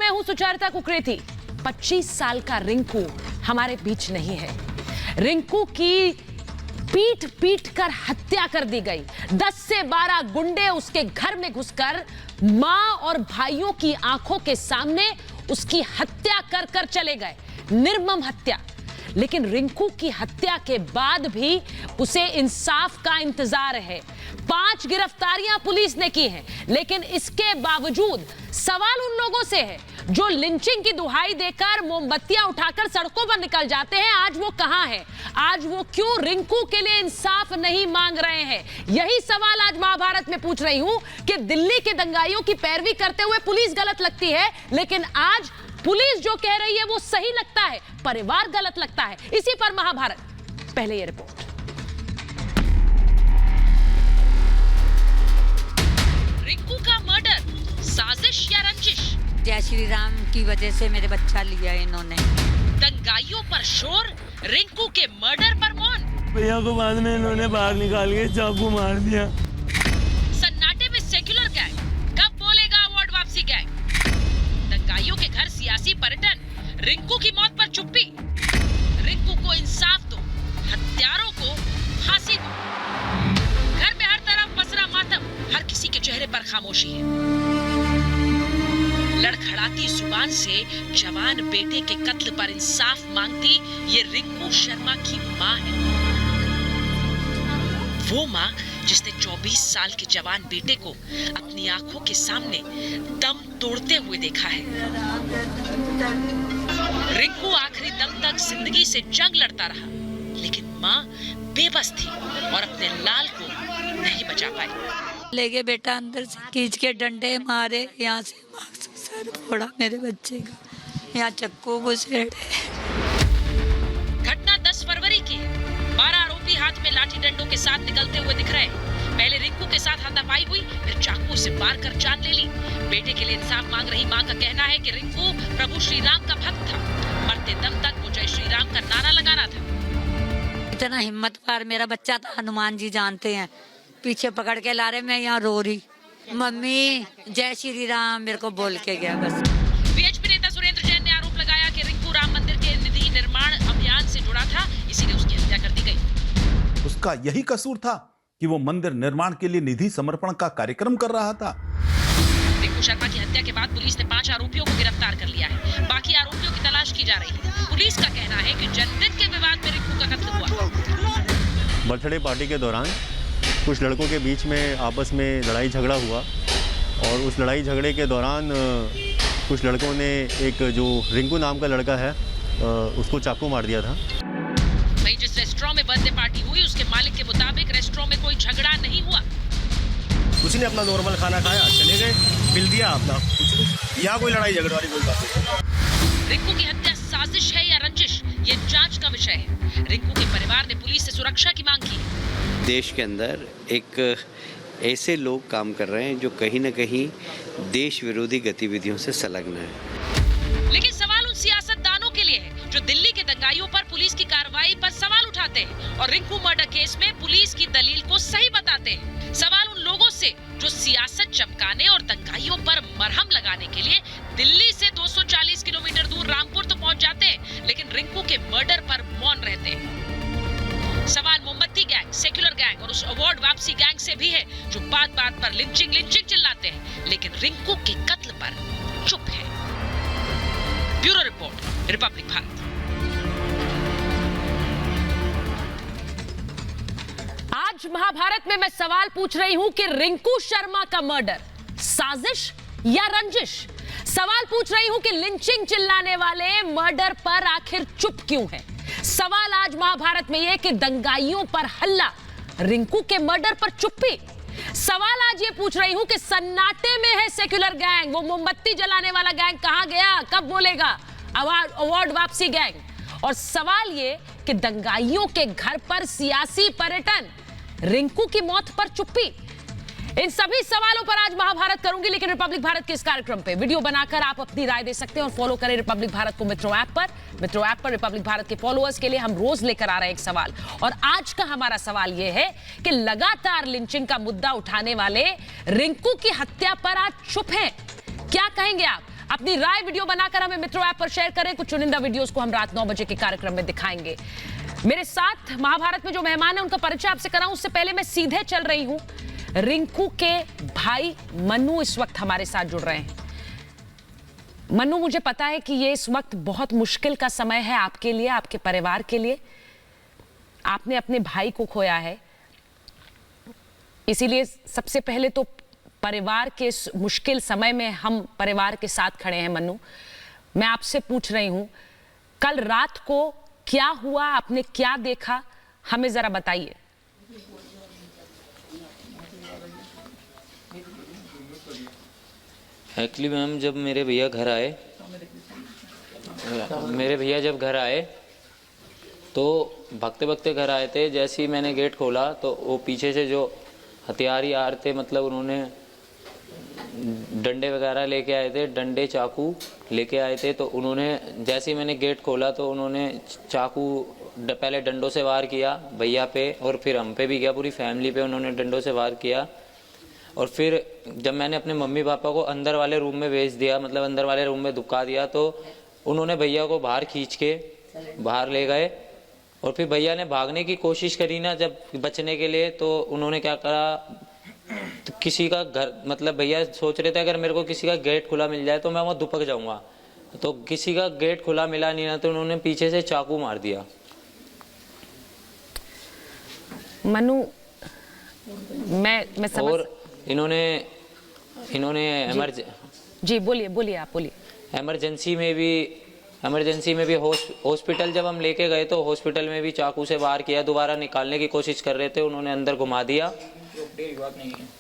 मैं हूं सुचरिता कुकरेती। 25 साल का रिंकू हमारे बीच नहीं है। रिंकू की पीट पीट कर हत्या कर दी गई। 10 से 12 गुंडे उसके घर में घुसकर मां और भाइयों की आंखों के सामने उसकी हत्या कर कर चले गए। निर्मम हत्या। लेकिन रिंकू की हत्या के बाद भी उसे इंसाफ का इंतजार है। 5 गिरफ्तारियां पुलिस ने की हैं, लेकिन इसके बावजूद सवाल उन लोगों से है जो लिंचिंग की दुहाई देकर मोमबत्तियां उठाकर सड़कों पर निकल जाते हैं। आज वो कहां है? आज वो क्यों रिंकू के लिए इंसाफ नहीं मांग रहे हैं? यही सवाल आज महाभारत में पूछ रही हूं कि दिल्ली के दंगाइयों की पैरवी करते हुए पुलिस गलत लगती है, लेकिन आज पुलिस जो कह रही है वो सही लगता है, परिवार गलत लगता है। इसी पर महाभारत। पहले ये रिपोर्ट। रिंकू का मर्डर साजिश या रंजिश? जय श्री राम की वजह से मेरे बच्चा लिया इन्होंने। दंगाइयों पर शोर, रिंकू के मर्डर पर मौन। भैया को बाद में इन्होंने बाहर निकाल के चाकू मार दिया। सन्नाटे में सेक्युलर गैंग, कब बोलेगा अवार्ड वापसी गैंग? दंगाइयों के घर सियासी पर्यटन, रिंकू की मौत पर चुप्पी। रिंकू को इंसाफ दो, हत्यारों को फांसी दो। घर में हर तरफ पसरा मातम, हर किसी के चेहरे पर खामोशी है। लड़खड़ाती जुबान से जवान बेटे के कत्ल पर इंसाफ मांगती ये रिंकू शर्मा की मां है। वो मां जिसने 24 साल के जवान बेटे को अपनी आंखों के सामने दम तोड़ते हुए देखा है। रिंकू आखिरी दम तक जिंदगी से जंग लड़ता रहा, लेकिन मां बेबस थी और अपने लाल को नहीं बचा पाई। ले गए बेटा अंदर से खींच के, डंडे मारे, यहाँ से सर फोड़ा मेरे बच्चे का, यहाँ चक्कू घुसेड़े। घटना 10 फरवरी की है। 12 आरोपी हाथ में लाठी डंडों के साथ निकलते हुए दिख रहे हैं। पहले रिंकू के साथ हाथापाई हुई, फिर चाकू से मार कर जान ले ली। बेटे के लिए इंसाफ मांग रही मां का कहना है कि रिंकू प्रभु श्री राम का भक्त था। मरते दम तक वो जय श्री राम का नारा लगाना था। इतना हिम्मत पर मेरा बच्चा था, हनुमान जी जानते हैं, पीछे पकड़ के ला रहे, मैं यहाँ रो रही, मम्मी जय श्री राम मेरे को बोल के गया बस। बीएचपी नेता सुरेंद्र जैन ने आरोप लगाया कि रिंकू राम मंदिर के निधि निर्माण अभियान से जुड़ा था, इसीलिए उसकी हत्या कर दी गई। उसका यही कसूर था कि वो मंदिर निर्माण के लिए निधि समर्पण का कार्यक्रम कर रहा था। रिंकू शर्मा की हत्या के बाद पुलिस ने 5 आरोपियों को गिरफ्तार कर लिया है। बाकी आरोपियों की तलाश की जा रही है। पुलिस का कहना है कि जन्मदिन के विवाद में रिंकू का कत्ल हुआ। बर्थडे पार्टी के दौरान कुछ लड़कों के बीच में आपस में लड़ाई झगड़ा हुआ और उस लड़ाई झगड़े के दौरान कुछ लड़कों ने एक जो रिंकू नाम का लड़का है उसको चाकू मार दिया था। वहीं जिस रेस्टोरेंट में बर्थडे पार्टी हुई उसके मालिक के मुताबिक रेस्टोरेंट में कोई झगड़ा नहीं हुआ। कुछ ने अपना नॉर्मल खाना खाया, चले गए, बिल दिया अपना, यहाँ कोई लड़ाई झगड़ा वाली कोई बात नहीं। रिंकू की हत्या साजिश है या रंजिश, ये जांच का विषय है। रिंकू के परिवार ने पुलिस से सुरक्षा की मांग की। देश के अंदर एक ऐसे लोग काम कर रहे हैं जो कहीं न कहीं देश विरोधी गतिविधियों से संलग्न है। लेकिन सवाल उन सियासतदानों के लिए है जो दिल्ली के दंगाइयों पर पुलिस की कार्रवाई पर सवाल उठाते हैं और रिंकू मर्डर केस में पुलिस की दलील को सही बताते हैं। सवाल उन लोगों से जो सियासत चमकाने और दंगाइयों पर मरहम लगाने के लिए दिल्ली से 240 किलोमीटर दूर रामपुर तो पहुंच जाते हैं, लेकिन रिंकू के मर्डर पर मौन रहते हैं। सवाल मोमबत्ती गैंग, सेक्युलर गैंग और उस अवार्ड वापसी गैंग से भी है जो बात बात पर लिंचिंग चिल्लाते हैं, लेकिन रिंकू के कत्ल पर चुप है। Bureau report, Republic Bharat. आज महाभारत में मैं सवाल पूछ रही हूं कि रिंकू शर्मा का मर्डर साजिश या रंजिश? सवाल पूछ रही हूं कि लिंचिंग चिल्लाने वाले मर्डर पर आखिर चुप क्यों है? सवाल आज महाभारत में यह कि दंगाइयों पर हल्ला, रिंकू के मर्डर पर चुप्पी। सवाल आज ये पूछ रही हूं कि सन्नाटे में है सेक्युलर गैंग, वो मोमबत्ती जलाने वाला गैंग कहां गया, कब बोलेगा अवार्ड वापसी गैंग? और सवाल ये कि दंगाइयों के घर पर सियासी पर्यटन, रिंकू की मौत पर चुप्पी। इन सभी सवालों पर आज महाभारत करूंगी, लेकिन रिपब्लिक भारत के इस कार्यक्रम पे वीडियो बनाकर आप अपनी राय दे सकते हैं और फॉलो करें रिपब्लिक भारत को मित्रों ऐप पर। मित्रों ऐप पर रिपब्लिक भारत के फॉलोअर्स के लिए हम रोज लेकर आ रहे हैं एक सवाल, और आज का हमारा सवाल यह है कि लगातार लिंचिंग का मुद्दा उठाने वाले रिंकू की हत्या पर आज चुप हैं। क्या कहेंगे आप? अपनी राय वीडियो बनाकर हमें मित्रों ऐप पर शेयर करें। कुछ चुनिंदा वीडियोस को हम रात 9 बजे के कार्यक्रम में दिखाएंगे। मेरे साथ महाभारत में जो मेहमान है उनका परिचय आपसे कराऊं उससे पहले मैं सीधे चल रही हूं। रिंकू के भाई मन्नू इस वक्त हमारे साथ जुड़ रहे हैं। मन्नू, मुझे पता है कि ये इस वक्त बहुत मुश्किल का समय है आपके लिए, आपके परिवार के लिए। आपने अपने भाई को खोया है, इसीलिए सबसे पहले तो परिवार के इस मुश्किल समय में हम परिवार के साथ खड़े हैं। मन्नू, मैं आपसे पूछ रही हूं, कल रात को क्या हुआ, आपने क्या देखा, हमें जरा बताइए। एक्चुअली मैम, जब मेरे भैया जब घर आए तो भागते भागते घर आए थे। जैसे ही मैंने गेट खोला तो वो पीछे से जो हथियारी आ रहे थे, मतलब उन्होंने डंडे वगैरह लेके आए थे, डंडे चाकू लेके आए थे। तो उन्होंने जैसे ही मैंने गेट खोला तो उन्होंने चाकू पहले डंडों से वार किया भैया पे और फिर हम पे भी किया, पूरी फैमिली पे उन्होंने डंडों से वार किया। और फिर जब मैंने अपने मम्मी पापा को अंदर वाले रूम में भेज दिया, मतलब अंदर वाले रूम में धुका दिया, तो उन्होंने भैया को बाहर खींच के बाहर ले गए। और फिर भैया ने भागने की कोशिश करी ना जब बचने के लिए, तो उन्होंने क्या करा, तो किसी का घर, मतलब भैया सोच रहे थे अगर मेरे को किसी का गेट खुला मिल जाए तो मैं वहाँ दुपक जाऊंगा, तो किसी का गेट खुला मिला नहीं ना, तो उन्होंने पीछे से चाकू मार दिया। मनु, मैं समझ। और इन्होंने जी बोलिए आप बोलिए। इमरजेंसी में भी हॉस्पिटल जब हम लेके गए तो हॉस्पिटल में भी चाकू से वार किया, दोबारा निकालने की कोशिश कर रहे थे, उन्होंने अंदर घुमा दिया।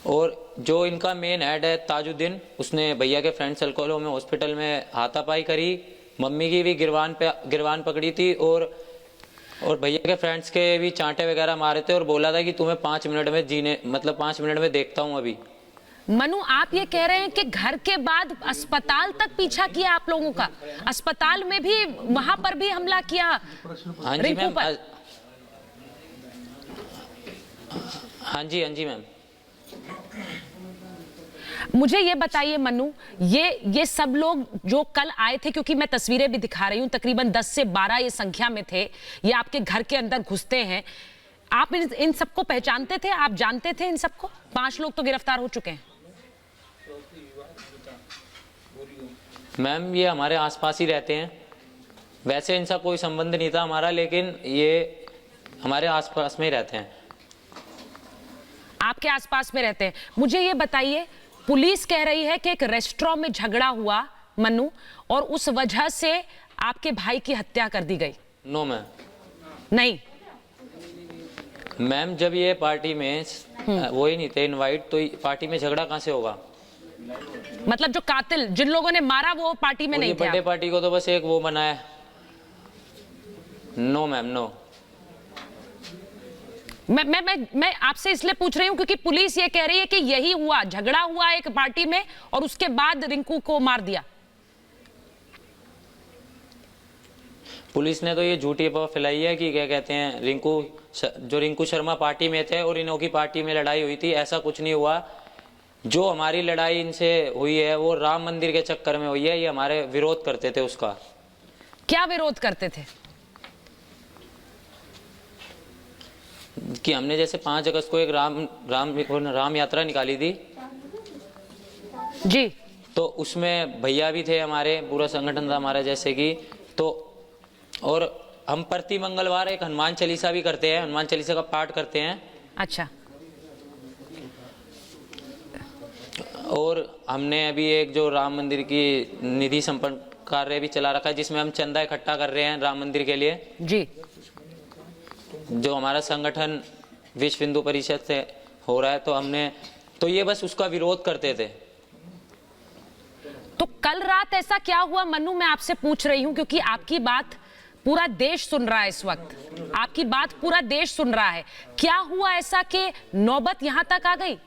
और जो इनका मेन हेड है ताजुद्दीन, उसने भैया के फ्रेंड सर्कलों में हॉस्पिटल में हाथापाई करी, मम्मी की भी गिरवान पकड़ी थी और भैया के फ्रेंड्स के भी चांटे वगैरह मारे थे और बोला था कि तुम्हें 5 मिनट में देखता हूँ अभी। मनु, आप ये कह रहे हैं कि घर के बाद अस्पताल तक पीछा किया आप लोगों का, अस्पताल में भी, वहां पर भी हमला किया? हाँ जी मैम, हाँ जी मैम। मुझे ये बताइए मनु, ये सब लोग जो कल आए थे, क्योंकि मैं तस्वीरें भी दिखा रही हूं, तकरीबन 10 से 12 ये संख्या में थे, ये आपके घर के अंदर घुसते हैं। आप इन सबको पहचानते थे, आप जानते थे इन सबको? 5 लोग तो गिरफ्तार हो चुके हैं। मैम, ये हमारे आसपास ही रहते हैं, वैसे इनसा कोई संबंध नहीं था हमारा, लेकिन ये हमारे आसपास में ही रहते हैं। आपके आसपास में रहते हैं। मुझे ये बताइए, पुलिस कह रही है कि एक रेस्टोरेंट में झगड़ा हुआ मन्नू, और उस वजह से आपके भाई की हत्या कर दी गई। नो मैम, नहीं मैम, जब ये पार्टी में वो ही नहीं थे इनवाइट, तो पार्टी में झगड़ा कहाँ से होगा? मतलब जो कातिल, जिन लोगों ने मारा, वो पार्टी में नहीं थे? बर्थडे पार्टी को तो बस एक वो बनाया। No ma'am, no. मैं आपसे इसलिए पूछ रही हूं क्योंकि पुलिस ये कह रही है कि यही हुआ, झगड़ा हुआ एक पार्टी में और उसके बाद रिंकू को मार दिया। पुलिस ने तो ये झूठी अफवाह फैलाई है कि क्या कहते हैं, रिंकू शर्मा पार्टी में थे और इनों की पार्टी में लड़ाई हुई थी। ऐसा कुछ नहीं हुआ। जो हमारी लड़ाई इनसे हुई है वो राम मंदिर के चक्कर में हुई है। ये हमारे विरोध करते थे उसका। क्या विरोध करते थे? कि हमने जैसे 5 अगस्त को एक राम यात्रा निकाली थी जी, तो उसमें भैया भी थे हमारे, पूरा संगठन था हमारा, जैसे कि तो, और हम प्रति मंगलवार एक हनुमान चालीसा भी करते हैं, हनुमान चालीसा का पाठ करते हैं। अच्छा। और हमने अभी एक जो राम मंदिर की निधि संपन्न कार्य भी चला रखा है, जिसमें हम चंदा इकट्ठा कर रहे हैं राम मंदिर के लिए जी। जो हमारा संगठन विश्व हिंदू परिषद से हो रहा है, तो हमने तो ये बस उसका विरोध करते थे। तो कल रात ऐसा क्या हुआ मन्नू, मैं आपसे पूछ रही हूं क्योंकि आपकी बात पूरा देश सुन रहा है इस वक्त, आपकी बात पूरा देश सुन रहा है। क्या हुआ ऐसा कि नौबत यहां तक आ गई?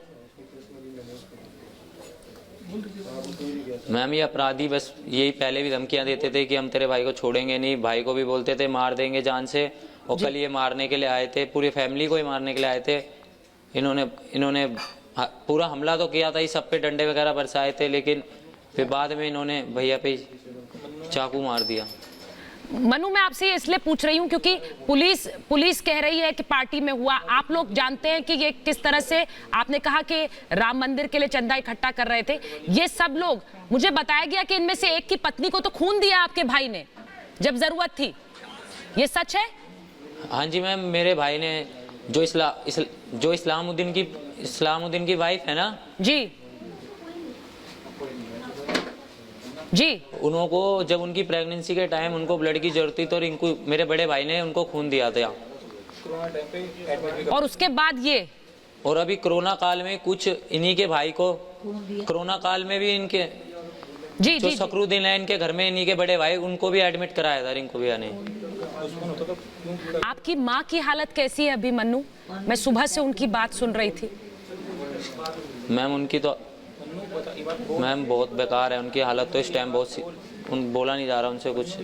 मैम, ये अपराधी बस यही पहले भी धमकियां देते थे कि हम तेरे भाई को छोड़ेंगे नहीं, भाई को भी बोलते थे मार देंगे जान से, और कल ये मारने के लिए आए थे, पूरी फैमिली को ही मारने के लिए आए थे। इन्होंने पूरा हमला तो किया था, ये सब पे डंडे वगैरह बरसाए थे, लेकिन फिर बाद में इन्होंने भैया पे चाकू मार दिया। मनु, मैं आपसे ये इसलिए पूछ रही हूँ क्योंकि पुलिस कह रही है कि पार्टी में हुआ। आप लोग जानते हैं कि ये किस तरह से, आपने कहा कि राम मंदिर के लिए चंदा इकट्ठा कर रहे थे। ये सब लोग, मुझे बताया गया कि इनमें से एक की पत्नी को तो खून दिया आपके भाई ने जब जरूरत थी, ये सच है? हाँ जी मैम, मेरे भाई ने जो इस्लामुद्दीन की वाइफ है ना जी जी, उनको जब उनकी प्रेगनेंसी के टाइम उनको ब्लड की जरूरत थी तो रिंकू, मेरे बड़े भाई ने उनको खून दिया था। और उसके बाद ये, और अभी कोरोना काल में कुछ इन्हीं के भाई को, कोरोना काल में भी इनके जी जो जी, सकरुद्दीन है इनके घर में, इन्हीं के बड़े भाई, उनको भी एडमिट कराया था रिंकू भैया ने। आपकी माँ की हालत कैसी है अभी मन्नू? मैं सुबह से उनकी बात सुन रही थी। मैम उनकी तो मैम बहुत बेकार है उनकी हालत तो इस टाइम, बोला नहीं जा रहा उनसे कुछ।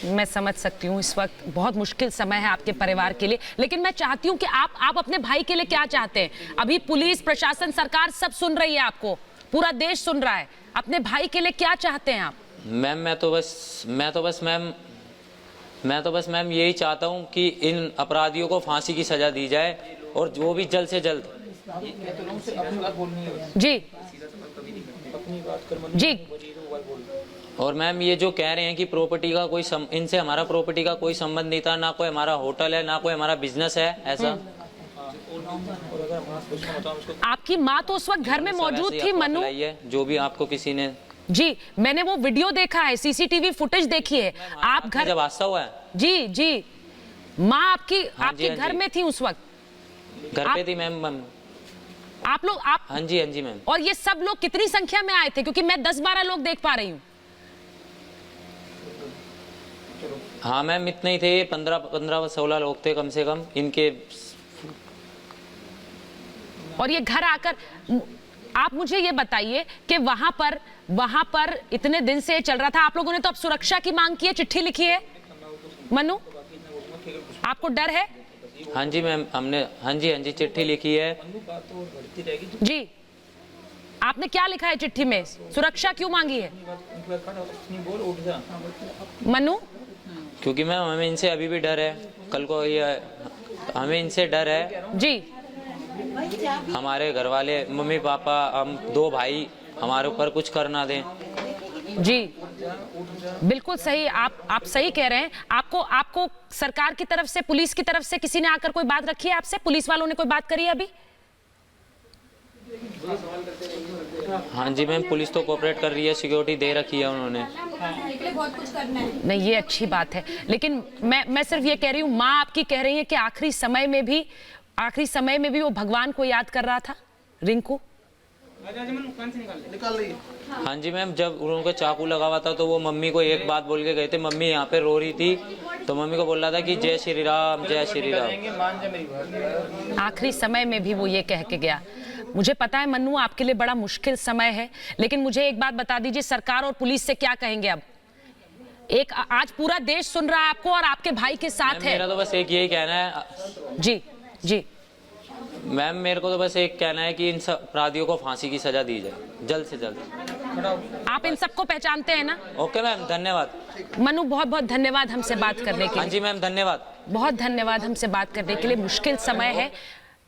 मैं समझ सकती हूँ, इस वक्त बहुत मुश्किल समय है आपके परिवार के लिए, लेकिन मैं चाहती हूँ कि आप अपने भाई के लिए क्या चाहते हैं? अभी पुलिस प्रशासन सरकार सब सुन रही है आपको, पूरा देश सुन रहा है। अपने भाई के लिए क्या चाहते हैं आप? मैम मैं तो बस मैम यही चाहता हूँ कि इन अपराधियों को फांसी की सजा दी जाए और वो भी जल्द से जल्द। जी जी, और मैम ये जो कह रहे हैं कि प्रॉपर्टी का कोई इनसे हमारा प्रॉपर्टी का कोई संबंध नहीं था, ना कोई हमारा होटल है, ना कोई हमारा बिजनेस है, ऐसा। आपकी माँ तो उस वक्त घर में मौजूद थी मनु, जो भी आपको किसी ने। जी, मैंने वो वीडियो देखा है, सीसीटीवी फुटेज देखी है। आप घर जब हादसा हुआ है, जी जी, माँ आपके घर में थी उस वक्त? घर पे थी मैम। आप लोग हाँ जी मैम। और ये सब लोग कितनी संख्या में आए थे? क्योंकि मैं 10-12 लोग देख पा रही हूँ। हाँ मैम इतने ही थे, 15-16 लोग थे कम से कम इनके। और ये घर आकर, आप मुझे ये बताइए कि वहां पर इतने दिन से चल रहा था, आप लोगों ने तो अब सुरक्षा की मांग की है, चिट्ठी लिखी है मनु, आपको डर है? हाँ जी मैम, हमने हाँ जी चिट्ठी लिखी है। जी, आपने क्या लिखा है चिट्ठी में? सुरक्षा क्यों मांगी है मनु? क्योंकि मैम हमें इनसे अभी भी डर है, कल को ये हमें इनसे डर है जी। हमारे घर वाले, मम्मी पापा, हम 2 भाई हमारे ऊपर कुछ कर ना दें। जी बिल्कुल सही, आप सही कह रहे हैं। आपको सरकार की तरफ से, पुलिस की तरफ से किसी ने आकर कोई बात रखी है आपसे? पुलिस वालों ने कोई बात करी है अभी? हाँ जी मैम, पुलिस तो कोऑपरेट कर रही है, सिक्योरिटी दे रखी है उन्होंने। नहीं, ये अच्छी बात है, लेकिन मैं सिर्फ ये कह रही हूँ, माँ आपकी कह रही है कि आखिरी समय में भी वो भगवान को याद कर रहा था रिंकू। हाँ जी मैम, जब उनको चाकू लगा हुआ था तो वो मम्मी को एक बात बोल के गए थे, मम्मी यहाँ पे रो रही थी तो मम्मी को बोल रहा था कि जय श्री राम, जय श्री राम। आखिरी समय में भी वो ये कह के गया। मुझे पता है मन्नू, आपके लिए बड़ा मुश्किल समय है, लेकिन मुझे एक बात बता दीजिए, सरकार और पुलिस से क्या कहेंगे अब? आज पूरा देश सुन रहा है आपको और आपके भाई के साथ है। मेरा तो बस एक यही कहना है। जी जी मैम, मेरे को तो बस एक कहना है कि इन सब अपराधियों को फांसी की सजा दी जाए जल्द से जल्द। आप इन सबको पहचानते हैं ना? ओके मैम, धन्यवाद। मनु, बहुत बहुत धन्यवाद हमसे बात करने के लिए। हाँ जी मैम, धन्यवाद, बहुत धन्यवाद हमसे बात करने के लिए। मुश्किल समय है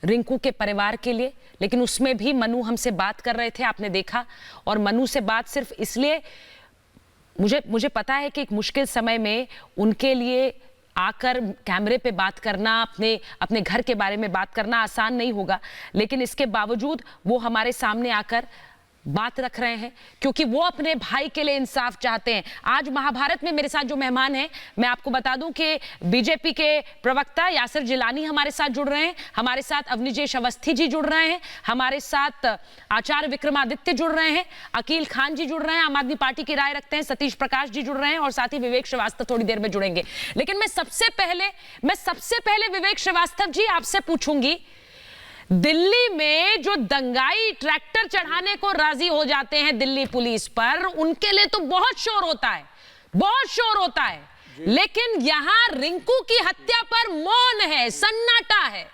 रिंकू के परिवार के लिए, लेकिन उसमें भी मनु हमसे बात कर रहे थे, आपने देखा। और मनु से बात सिर्फ इसलिए, मुझे पता है कि एक मुश्किल समय में उनके लिए आकर कैमरे पे बात करना, अपने घर के बारे में बात करना आसान नहीं होगा, लेकिन इसके बावजूद वो हमारे सामने आकर बात रख रहे हैं क्योंकि वो अपने भाई के लिए इंसाफ चाहते हैं। आज महाभारत में मेरे साथ जो मेहमान हैं, मैं आपको बता दूं कि बीजेपी के प्रवक्ता यासिर जिलानी हमारे साथ जुड़ रहे हैं, हमारे साथ अवनीजेश अवस्थी जी जुड़ रहे हैं, हमारे साथ आचार्य विक्रमादित्य जुड़ रहे हैं, अकील खान जी जुड़ रहे हैं, आम आदमी पार्टी की राय रखते हैं, सतीश प्रकाश जी जुड़ रहे हैं और साथ ही विवेक श्रीवास्तव थोड़ी देर में जुड़ेंगे। लेकिन मैं सबसे पहले विवेक श्रीवास्तव जी आपसे पूछूंगी, दिल्ली में जो दंगाई ट्रैक्टर चढ़ाने को राजी हो जाते हैं दिल्ली पुलिस पर, उनके लिए तो बहुत शोर होता है, लेकिन यहां रिंकू की हत्या पर मौन है, सन्नाटा है।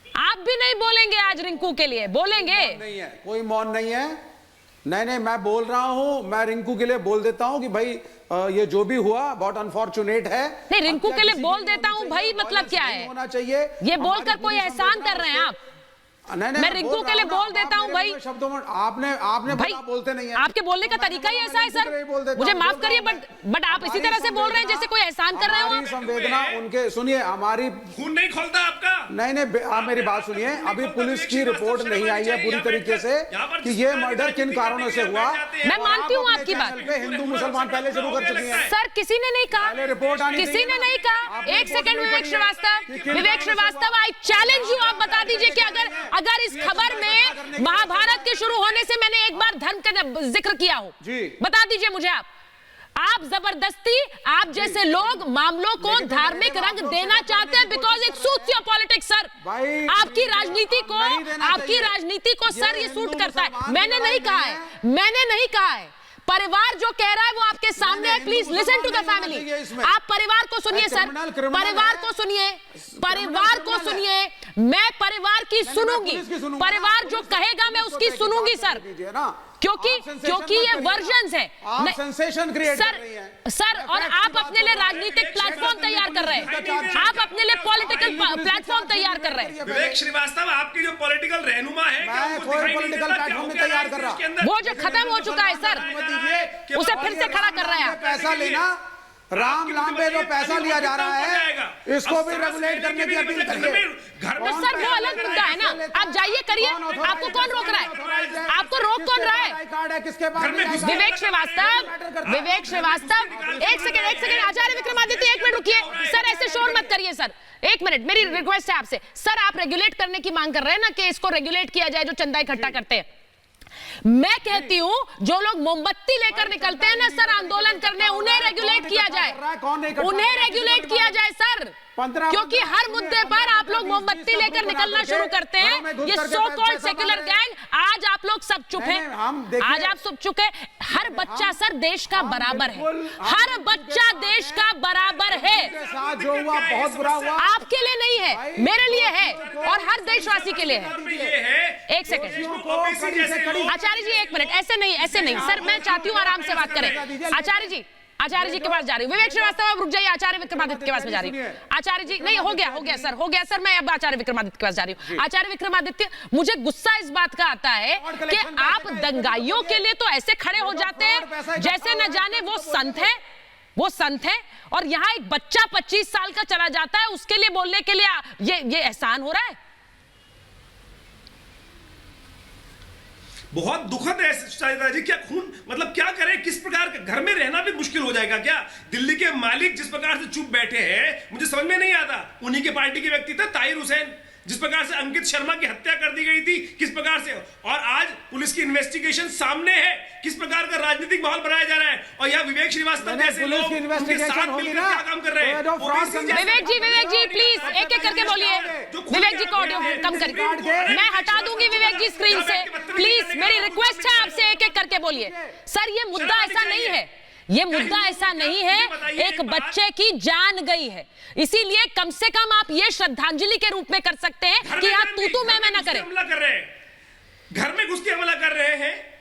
आप भी नहीं बोलेंगे आज रिंकू के लिए? बोलेंगे? नहीं है, कोई मौन नहीं है। नहीं, मैं बोल रहा हूं, मैं रिंकू के लिए बोल देता हूं कि भाई ये जो भी हुआ बहुत अनफॉर्चुनेट है। नहीं, रिंकू के लिए बोल देता हूं भाई मतलब क्या है? होना चाहिए ये बोलकर कोई एहसान कर रहे हैं आप? नहीं, मैं रिंकू के लिए बोल देता हूं भाई। शब्दों में आपने भाई बोलते नहीं है। आपके बोलने का तरीका ही ऐसा है सर, मुझे माफ करिए, बट आप इसी तरह से बोल रहे हैं जैसे कोई एहसान कर रहे हो आप। संवेदना उनके, सुनिए, हमारी खून नहीं खोलता आपका। नहीं, आप मेरी बात सुनिए। अभी पुलिस की रिपोर्ट नहीं आई है पूरी तरीके से कि ये मर्डर किन कारणों से हुआ। मैं मानती हूँ आपकी बात। हिंदू मुसलमान पहले शुरू कर चुकी है सर, किसी ने नहीं कहा, रिपोर्ट आनी किसी ने नहीं कहा। एक second Vivek Shrivastava, I challenge you, आप बता दीजिए कि अगर इस खबर में महाभारत के शुरू होने से मैंने एक बार धर्म का जिक्र किया हो, बता दीजिए मुझे आप जबरदस्ती, आप जैसे लोग मामलों को धार्मिक रंग देना चाहते हैं because it suits your politics sir. आपकी राजनीति को सर ये सूट करता है। मैंने नहीं कहा है। परिवार जो कह रहा है वो आपके सामने है। Please listen to the family. आप परिवार को सुनिए सर, परिवार को सुनिए। मैं परिवार की सुनूंगी, परिवार जो कहेगा मैं उसकी सुनूंगी सर, क्योंकि ये वर्जन्स है सर। और आप अपने लिए राजनीतिक प्लेटफॉर्म तैयार कर रहे हैं, आप अपने लिए पॉलिटिकल प्लेटफॉर्म तैयार कर रहे हैं। विवेक श्रीवास्तव, आपकी जो पॉलिटिकल रहनुमा है, मैं कोई पॉलिटिकल प्लेटफॉर्म नहीं तैयार कर रहा। वो जो खत्म हो चुका है सर, उसे फिर से खड़ा कर रहे हैं। पैसा लेना, राम पे जो पैसा लिया जा रहा है, इसको भी रेगुलेट करने की अपील करिए। तो सर वो अलग मुद्दा है ना, आप जाइए करिए, आपको कौन रोक रहा है? आपको रोक कौन रहा है? कार्ड है किसके पास? विवेक श्रीवास्तव, एक सेकंड, आचार्य विक्रमादित्य, एक मिनट रुकिए सर, ऐसे शोर मत करिए सर, एक मिनट, मेरी रिक्वेस्ट है आपसे सर। आप रेगुलेट करने की मांग कर रहे हैं ना कि इसको रेगुलेट किया जाए जो चंदा इकट्ठा करते हैं। मैं कहती हूं जो लोग मोमबत्ती लेकर निकलते हैं ना सर आंदोलन करने, उन्हें रेगुलेट किया जाए सर, क्योंकि हर मुद्दे पर आप लोग मोमबत्ती लेकर निकलना शुरू करते हैं। ये सो कॉल्ड सेक्युलर गैंग, आज आप लोग सब चुप हैं, आज आप सब चुप हैं। हर बच्चा सर देश का बराबर है, हर बच्चा देश का बराबर है। जो हुआ बहुत बुरा हुआ, आपके लिए नहीं है, मेरे लिए है और हर देशवासी के लिए है। एक सेकंड आचार्य जी, एक मिनट, ऐसे नहीं सर, मैं चाहती हूँ आराम से बात करें। आचार्य जी के पास जा रही हूँ। विवेक श्रीवास्तव आप रुक जाइए, आचार्य विक्रमादित्य के पास में जा रही हूँ। आचार्य जी, नहीं हो गया सर, मैं अब आचार्य विक्रमादित्य के पास जा रही हूँ। आचार्य विक्रमादित्य, मुझे गुस्सा इस बात का आता है कि आप दंगाइयों के लिए तो ऐसे खड़े हो जाते हैं जैसे न जाने वो संत है, और यहाँ एक बच्चा 25 साल का चला जाता है, उसके लिए बोलने के लिए ये एहसान हो रहा है। बहुत दुखद है शायद जी, क्या खून, मतलब क्या करें, किस प्रकार घर में रहना भी मुश्किल हो जाएगा क्या? दिल्ली के मालिक जिस प्रकार से चुप बैठे हैं, मुझे समझ में नहीं आता। उन्हीं के पार्टी के व्यक्ति थे ताहिर हुसैन, जिस प्रकार से अंकित शर्मा की हत्या कर दी गई थी, किस प्रकार से, और आज पुलिस की इन्वेस्टिगेशन सामने है, किस प्रकार का राजनीतिक माहौल बनाया जा रहा है। और यह विवेक श्रीवास्तव जैसे लोग उनके साथ मिलकर क्या काम कर रहे हैं। विवेक जी प्लीज एक करके बोलिए। विवेक जी को ऑडियो कम करिए, मैं हटा दूंगी विवेक जी स्क्रीन से, प्लीज मेरी रिक्वेस्ट है आपसे, एक करके बोलिए। सर ये मुद्दा ऐसा नहीं है, एक बच्चे की जान गई है, इसीलिए कम से कम आप ये श्रद्धांजलि के रूप में कर सकते हैं कि आप तू मैं ना करें। घर में घुस के हमला कर रहे हैं,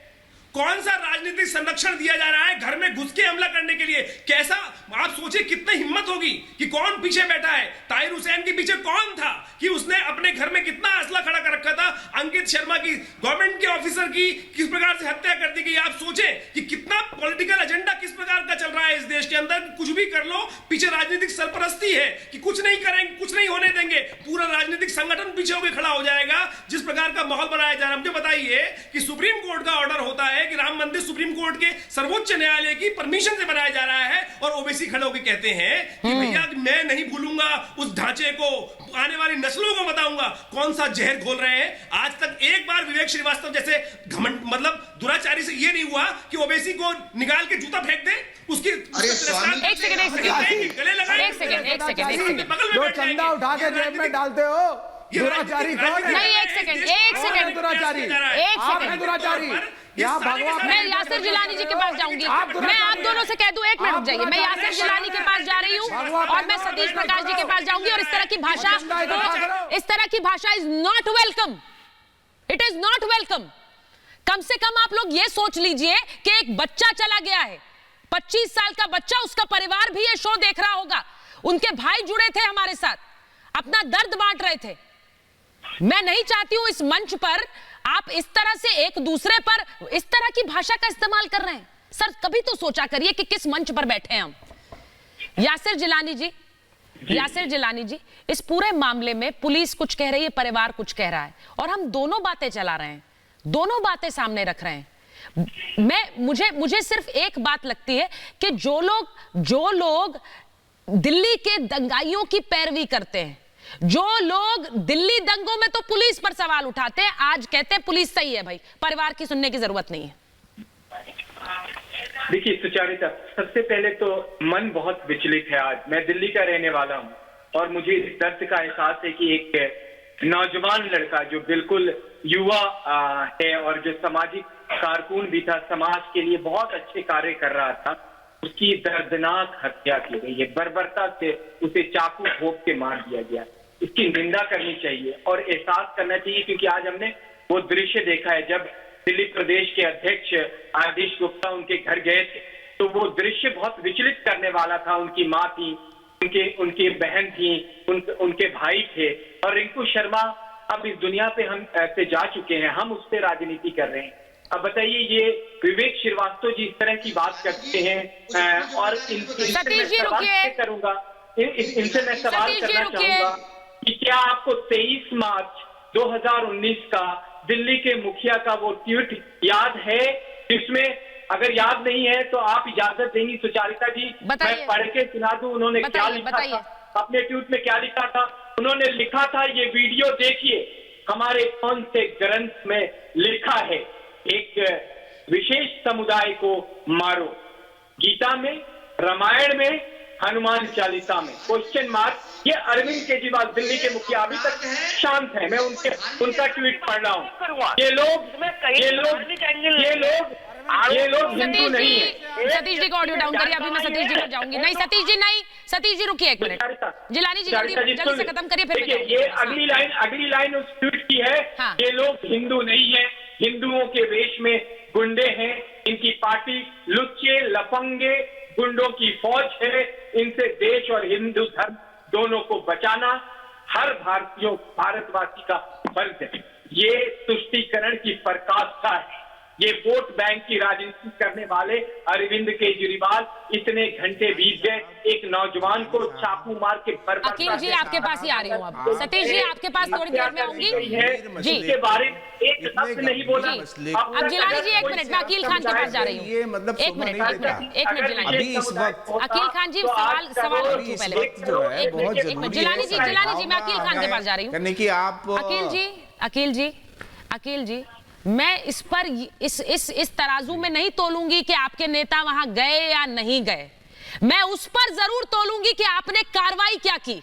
कौन सा राजनीतिक संरक्षण दिया जा रहा है घर में घुस के हमला करने के लिए? कैसा, आप सोचिए कितनी हिम्मत होगी कि कौन पीछे बैठा है, ताहिर हुसैन के पीछे कौन था कि उसने अपने घर में कितना असला खड़ा कर रखा था, अंकित शर्मा की, गवर्नमेंट के ऑफिसर की किस प्रकार से हत्या कर दी गई। आप सोचें कि कितना पॉलिटिकल एजेंडा किस प्रकार का चल रहा है इस देश के अंदर। कुछ भी कर लो, पीछे राजनीतिक सरपरस्ती है कि कुछ नहीं करेंगे, कुछ नहीं होने देंगे, पूरा राजनीतिक संगठन पीछे होकर खड़ा हो जाएगा। जिस प्रकार का माहौल बनाया जा रहा है, मुझे बताइए कि सुप्रीम कोर्ट का ऑर्डर होता है कि राम मंदिर सुप्रीम कोर्ट के सर्वोच्च न्यायालय की परमिशन से बनाया जा रहा है, और ओबीसी खड़े होकर कहते हैं कि भैया मैं नहीं भूलूंगा उस ढांचे को, आने वाली नस्लों को बताऊंगा। कौन सा जहर घोल रहे हैं? आज तक एक बार विवेक श्रीवास्तव जैसे घमंड, मतलब दुराचारी से ये नहीं हुआ कि ओबीसी को निकाल के जूता फेंक दे, उसकी एक सेकंड गले लगाए, एक सेकंड जो चंदा उठा के जेब में डालते हो, दुराचारी कौन है? नहीं, एक सेकंड दुराचारी, आप हैं दुराचारी। यहाँ भगवान, मैं यासिर जिलानी जी के पास जाऊंगी, मैं आप दोनों से कह दूं, एक मिनट रुक जाइए, मैं यासिर जिलानी के पास जा रही हूँ और मैं सतीश प्रकाश जी के पास जाऊंगी, और इस तरह की भाषा is not welcome, it is not welcome. कम से कम आप लोग ये सोच लीजिए कि एक बच्चा चला गया है, 25 साल का बच्चा, उसका परिवार भी ये शो देख रहा होगा, उनके भाई जुड़े थे हमारे साथ, अपना दर्द बांट रहे थे। मैं नहीं चाहती हूं इस मंच पर आप इस तरह से एक दूसरे पर इस तरह की भाषा का इस्तेमाल कर रहे हैं। सर कभी तो सोचा करिए कि किस मंच पर बैठे हैं हम। यासिर जिलानी जी, यासिर जिलानी जी, इस पूरे मामले में पुलिस कुछ कह रही है, परिवार कुछ कह रहा है, और हम दोनों बातें चला रहे हैं, दोनों बातें सामने रख रहे हैं। मुझे सिर्फ एक बात लगती है कि जो लोग दिल्ली के दंगाइयों की पैरवी करते हैं, जो लोग दिल्ली दंगों में तो पुलिस पर सवाल उठाते हैं, आज कहते हैं पुलिस सही है, भाई परिवार की सुनने की जरूरत नहीं है। देखिए सुचारिता, सबसे पहले तो मन बहुत विचलित है। आज मैं दिल्ली का रहने वाला हूं और मुझे इस दर्द का एहसास है कि एक नौजवान लड़का जो बिल्कुल युवा है और जो सामाजिक कारकुन भी था, समाज के लिए बहुत अच्छे कार्य कर रहा था, उसकी दर्दनाक हत्या की गई है। बर्बरता से उसे चाकू घोंप के मार दिया गया। इसकी निंदा करनी चाहिए और एहसास करना चाहिए, क्योंकि आज हमने वो दृश्य देखा है जब दिल्ली प्रदेश के अध्यक्ष आदिश गुप्ता उनके घर गए थे, तो वो दृश्य बहुत विचलित करने वाला था। उनकी माँ थी, उनकी बहन थी, उनके भाई थे, और रिंकू शर्मा अब इस दुनिया पे हम से जा चुके हैं, हम उस पर राजनीति कर रहे हैं। अब बताइए, ये विवेक श्रीवास्तव जी इस तरह की बात करते हैं और इनसे मैं सवाल करूंगा, इनसे मैं सवाल करना चाहूंगा कि क्या आपको 23 मार्च 2019 का दिल्ली के मुखिया का वो ट्वीट याद है, जिसमें अगर याद नहीं है तो आप इजाजत देंगी सुचारिता जी, मैं पढ़ के सुना दूं उन्होंने क्या लिखा था, अपने ट्वीट में क्या लिखा था। उन्होंने लिखा था, ये वीडियो देखिए, हमारे कौन से ग्रंथ में लिखा है, एक विशेष समुदाय को मारो, गीता में, रामायण में, हनुमान चालीसा में, क्वेश्चन मार्क। ये अरविंद केजरीवाल दिल्ली के मुखिया अभी तक शांत है, मैं उनका ट्वीट पढ़ रहा हूँ। ये लोग हिंदू नहीं है। सतीश जी को ऑडियो डाउन करिए, अभी मैं सतीश जी को जाऊंगी। नहीं सतीश जी, नहीं सतीश जी रुकिए एक मिनट, जिलानी जी जल्दी से खत्म करिए, फिर ये अगली लाइन उस ट्वीट की है। हाँ। ये लोग हिंदू नहीं है, हिंदुओं के वेश में गुंडे हैं, इनकी पार्टी लुच्चे लफंगे गुंडों की फौज है, इनसे देश और हिंदू धर्म दोनों को बचाना हर भारतवासी का फर्ज है। ये तुष्टीकरण की पराकाष्ठा है। ये वोट बैंक की राजनीति करने वाले अरविंद केजरीवाल इतने घंटे बीत गए, एक नौजवान को चाकू मार के अकील जी आपके पास ही आ रही हूँ अब। सतीश जी आपके पास थोड़ी देर में आऊंगी जी, के बारे में एक शब्द नहीं बोला। अब जिलानी जी एक मिनट, मैं अकील खान के पास जा रही हूँ। एक मिनट जिलानी, अकील खान जी सवाल पहले, एक मिनट जिलानी जी, मैं अकील खान के पास जा रही हूँ। अकील जी मैं इस पर इस तराजू में नहीं तोलूंगी कि आपके नेता वहां गए या नहीं गए, मैं उस पर जरूर तोलूंगी कि आपने कार्रवाई क्या की।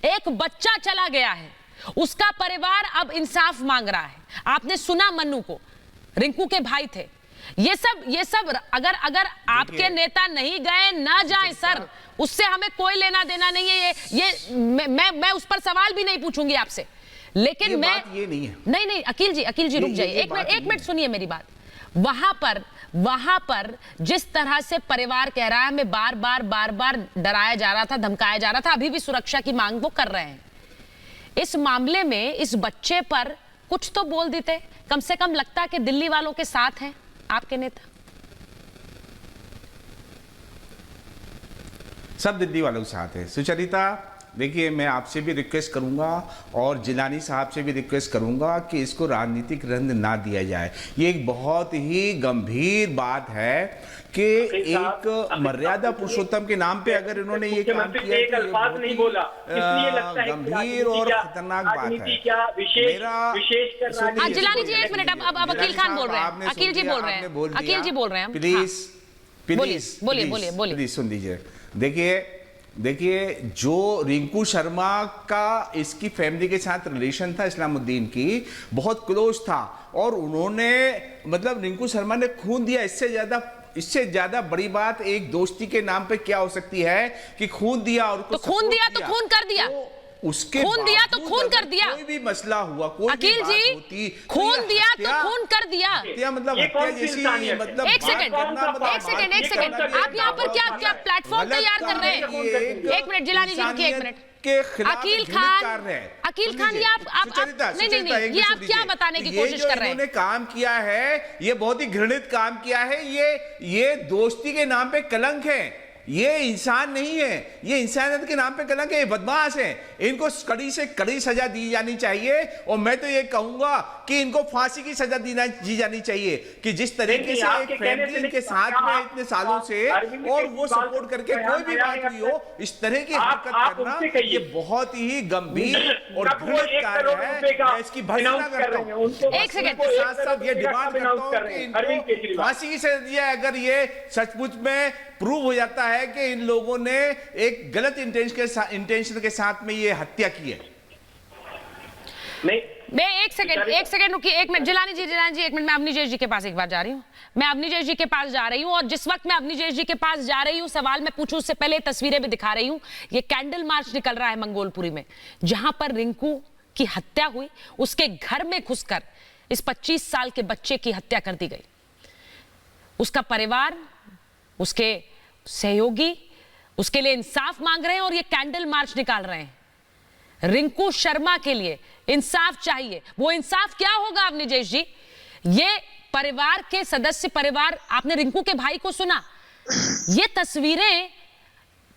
एक बच्चा चला गया है, उसका परिवार अब इंसाफ मांग रहा है। आपने सुना मन्नू को, रिंकू के भाई थे। ये सब अगर आपके नेता नहीं गए, ना जाए सर, उससे हमें कोई लेना देना नहीं है। ये मैं उस पर सवाल भी नहीं पूछूंगी आपसे, लेकिन ये मैं ये नहीं है। नहीं अकील जी रुक जाइए, एक मिनट सुनिए मेरी बात। वहां पर जिस तरह से परिवार कह रहा है, हमें बार बार डराया जा रहा था, धमकाया जा रहा था, अभी भी सुरक्षा की मांग वो कर रहे हैं। इस मामले में इस बच्चे पर कुछ तो बोल देते, कम से कम लगता कि दिल्ली वालों के साथ हैं आपके नेता। सब दिल्ली वालों के साथ है। सुचरिता देखिए, मैं आपसे भी रिक्वेस्ट करूंगा और जिलानी साहब से भी रिक्वेस्ट करूंगा कि इसको राजनीतिक रंग ना दिया जाए। ये एक बहुत ही गंभीर बात है कि एक मर्यादा पुरुषोत्तम के नाम पे अगर इन्होंने ये काम किया, एक अल्फाज नहीं बोला, इसलिए लगता है गंभीर और खतरनाक बात है। मेरा जिलानी जी एक मिनट, अब अकील खान बोल रहे हैं, अकील जी बोल रहे हैं, प्लीज बोलिए, सुन लीजिए। देखिए जो रिंकू शर्मा का इसकी फैमिली के साथ रिलेशन था, इस्लामुद्दीन की बहुत क्लोज था, और उन्होंने मतलब रिंकू शर्मा ने खून दिया। इससे ज्यादा बड़ी बात एक दोस्ती के नाम पे क्या हो सकती है कि खून दिया और तो खून दिया तो खून कर दिया। उसके खून दिया तो बावजूद खून कर अगर दिया। कोई भी मसला हुआ, कोई अकील भी बात जी, होती, खून तो दिया हत्या- तो खून कर दिया। हत्या मतलब ये हत्या कौन सी जैसी इंसानियत है? मतलब एक बात सेकंड, करना, मतलब एक सेकंड, बात एक सेकंड, करना, आप यहाँ पर क्या प्लेटफॉर्म गलत तैयार कर काम रहे है, हैं? ये एक मिनट जिलानी जी, रुकिए एक मिनट। के खिलाफ अकील घृणित खान, कार्य है। अकील सुन खान, लीजिए, ये आप सुचरिता, नहीं, सुचरिता, एक ये मिनट आप सुन क्या लीजिए। बताने की ये कोशिश जो कर रहे हैं? इन्होंने काम किया है, ये बहुत ही घृणित काम किया है। ये दोस्ती के नाम पे कलंक है, ये इंसान नहीं है, ये इंसानियत के नाम पे कलंक है, ये बदमाश है। इनको कड़ी से कड़ी सजा दी जानी चाहिए और मैं तो ये कहूंगा कि इनको फांसी की सजा दी जानी चाहिए कि जिस तरीके से एक फैमिली इनके साथ में इतने सालों से और वो सपोर्ट करके कोई भी बात हुई हो, इस तरह की हरकत करना ये बहुत ही गंभीर और घृणित कार्य है। मैं इसकी भर्त्सना करता हूं। एक सेकंड, साथ साथ ये डिमांड करता हूं कि इनको फांसी की सजा दिया अगर ये सचमुच में प्रूव हो जाता है कि इन लोगों ने एक गलत इंटेंशन के साथ में ये हत्या की है। नहीं, मैं एक सेकंड रुकिए, एक मिनट जिलानी जी, एक मिनट। मैं अवनीश जी के पास एक बार जा रही हूँ, मैं अवनीश जी के पास जा रही हूँ, और जिस वक्त मैं अवनीश जी के पास जा रही हूँ, सवाल मैं पूछूं उससे पहले तस्वीरें भी दिखा रही हूँ। ये कैंडल मार्च निकल रहा है मंगोलपुरी में, जहां पर रिंकू की हत्या हुई, उसके घर में घुसकर इस 25 साल के बच्चे की हत्या कर दी गई। उसका परिवार, उसके सहयोगी उसके लिए इंसाफ मांग रहे हैं और ये कैंडल मार्च निकाल रहे हैं। रिंकू शर्मा के लिए इंसाफ चाहिए। वो इंसाफ क्या होगा अवनीश जी? ये परिवार के सदस्य, परिवार, आपने रिंकू के भाई को सुना, ये तस्वीरें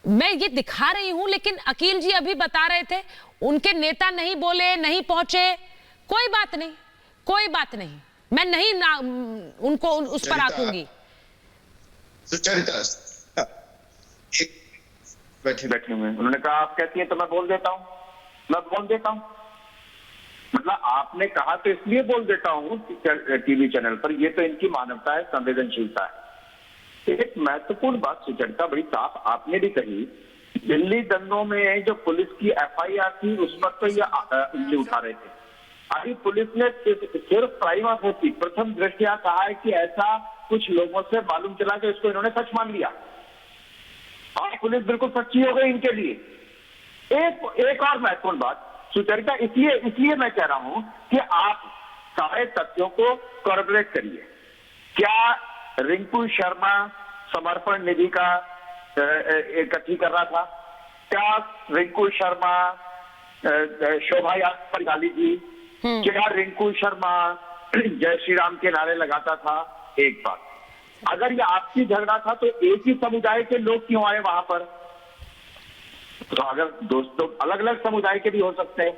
मैं ये दिखा रही हूं, लेकिन अकील जी अभी बता रहे थे उनके नेता नहीं बोले, नहीं पहुंचे। कोई बात नहीं, कोई बात नहीं, मैं नहीं उनको उस पर आंकूंगी। सुचरिता बैठे हुए, उन्होंने कहा आप कहती हैं तो मैं बोल देता हूं, मैं बोल देता हूं। मतलब आपने कहा तो इसलिए बोल देता हूं टीवी चैनल पर। ये तो इनकी मानवता है, संवेदनशीलता है। एक महत्वपूर्ण बात सुचरिता बड़ी साफ आपने भी कही, दिल्ली दंगों में जो पुलिस की FIR थी उस पर तो ये उंगली उठा रहे थे। अभी पुलिस ने सिर्फ प्राइमा फेसी, प्रथम दृष्टया कहा है कि ऐसा कुछ लोगों से मालूम चला कि उसको इन्होंने सच मान लिया और पुलिस बिल्कुल सच्ची हो गई इनके लिए। एक और महत्वपूर्ण बात सुचरिता, इसलिए मैं कह रहा हूं कि आप सारे तथ्यों को कॉर्पोरेट करिए। क्या रिंकू शर्मा समर्पण निधि का इकट्ठी कर रहा था? क्या रिंकू शर्मा शोभा यात्रा निकाली थी? क्या रिंकू शर्मा जय श्री राम के नारे लगाता था? एक बात, अगर ये आपसी झगड़ा था तो एक ही समुदाय के लोग क्यों आए वहां पर? तो अगर दोस्तों अलग अलग समुदाय के भी हो सकते हैं।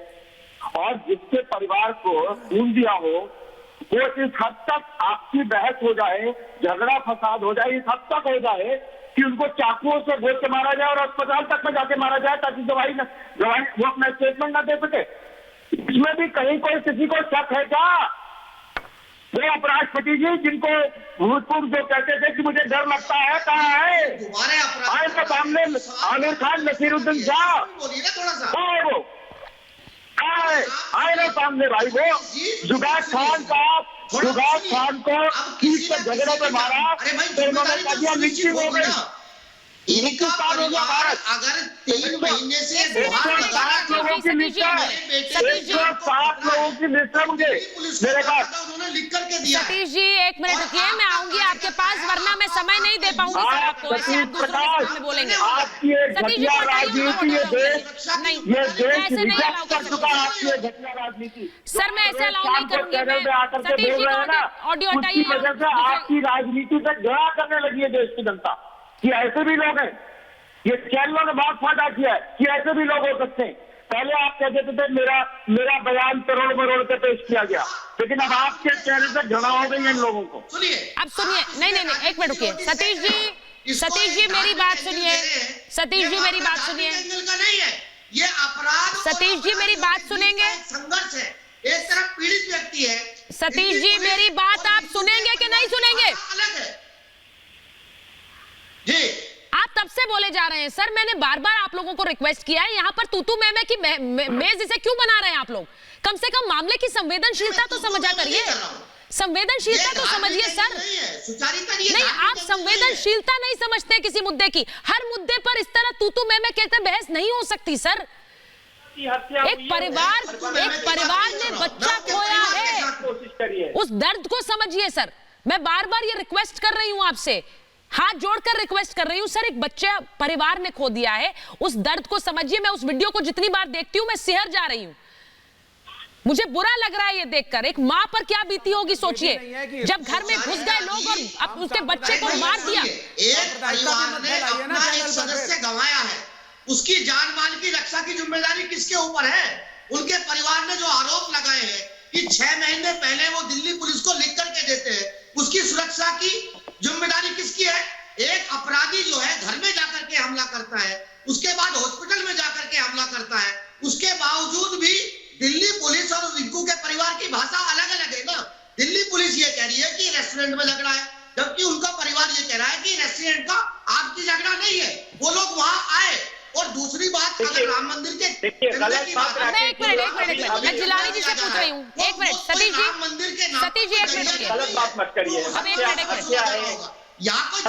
और जिसके परिवार को खून दिया हो वो इस हद तक आपसी बहस हो जाए, झगड़ा फसाद हो जाए, इस हद तक हो जाए कि उनको चाकुओं से घोट के मारा जाए और अस्पताल तक में जाके मारा जाए ताकि गवाही वो अपना स्टेटमेंट ना दे सके। इसमें भी कहीं कोई किसी को शक है क्या? वो उपराष्ट्रपति जी जिनको भूतपूर्व जो कहते थे कि मुझे डर लगता है, कहाँ है? आए तो सामने आमिर खान, नसीरुद्दीन शाह, कहाँ है वो? कहाँ है? आए ना सामने भाई वो जुगाड़ खान को किस पे झगड़े पे मारा तो उन्होंने कह दिया लिखी हो गई। इनका परिवार अगर 3 महीने से 107 लोगों की लिस्ट है, 107 लोगों की लिस्ट है मुझे मेरे पास। उन्होंने लिख करके दिया। सतीश जी एक मिनट रुकिए, मैं आऊंगी आपके पास, वरना मैं समय नहीं दे पाऊंगी सर आपको। ऐसे आप दूसरों के सामने बोलेंगे। आपकी एक घटिया राजनीति, ये देश ऐसे नहीं अलाउ कर चुका है आपकी एक घटिया राजनीति। सर, मैं ऐसे अलाउ नहीं करूंगी। चैनल पे आकर के बोल रहे हैं ना, उसकी वजह से आपकी राजनीति से घृणा करने लगी है देश की जनता कि ऐसे भी लोग हैं। ये चैनलों ने बहुत फायदा किया है कि ऐसे भी लोग हो सकते हैं। पहले आप कहते थे मेरा बयान करोड़ मरोड़ पे पेश किया गया, लेकिन अब आपके चेहरे से घृणा हो गई है इन लोगों को। अब सुनिए, नहीं एक मिनट रुकिए सतीश जी मेरी बात सुनिए। सतीश जी मेरी बात सुनिए। ये अपराध सतीश जी मेरी बात सुनेंगे? संघर्ष है, एक तरफ पीड़ित व्यक्ति है। सतीश जी मेरी बात आप सुनेंगे कि नहीं सुनेंगे? जी आप तब से बोले जा रहे हैं सर, मैंने बार बार आप लोगों को रिक्वेस्ट किया है, यहाँ पर तूतू मैमे की मेज इसे क्यों बना रहे हैं आप लोग? कम से कम मामले की संवेदनशीलता तो समझा करिए, संवेदनशीलता तो समझिए सर। नहीं, आप संवेदनशीलता नहीं समझते किसी मुद्दे की। हर मुद्दे पर इस तरह तूतू मैमे कहते बहस नहीं हो सकती सर। एक परिवार ने बच्चा खोया है, कोशिश करिए। उस दर्द को समझिए सर। मैं बार बार ये रिक्वेस्ट कर रही हूं आपसे, हाथ जोड़कर रिक्वेस्ट कर रही हूं सर, एक बच्चा परिवार ने खो दिया है, उस दर्द को समझिए। मैं उस वीडियो को जितनी बार देखती हूं मैं सिहर जा रही हूं, मुझे बुरा लग रहा है ये देखकर। एक मां पर क्या बीती होगी सोचिए, जब घर में घुस गए लोग और अब उसके बच्चे को मार दिया। एक परिवार ने अपना एक सदस्य गंवाया है, उसकी जान माल की रक्षा की जिम्मेदारी किसके ऊपर है? उनके परिवार ने जो आरोप लगाए हैं कि 6 महीने पहले वो दिल्ली पुलिस को लिख करके देते हैं, उसकी सुरक्षा की जिम्मेदारी किसकी है? एक अपराधी जो है घर में जाकर के हमला करता है, उसके बाद हॉस्पिटल में जाकर के हमला करता है, उसके बावजूद भी दिल्ली पुलिस और रिंकू के परिवार की भाषा अलग अलग है ना। दिल्ली पुलिस ये कह रही है कि रेस्टोरेंट में झगड़ा है, जबकि उनका परिवार ये कह रहा है कि रेस्टोरेंट का आपकी झगड़ा नहीं है, वो लोग वहां आए। और दूसरी बात, अगर राम मंदिर के एक मिनट मैं जिलानी जी से पूछ रही हूँ, एक मिनट सतीश जी, मंदिर के सतीश जी एक मिनट, गलत बात मत करिए। अब एक मिनट यहाँ कोई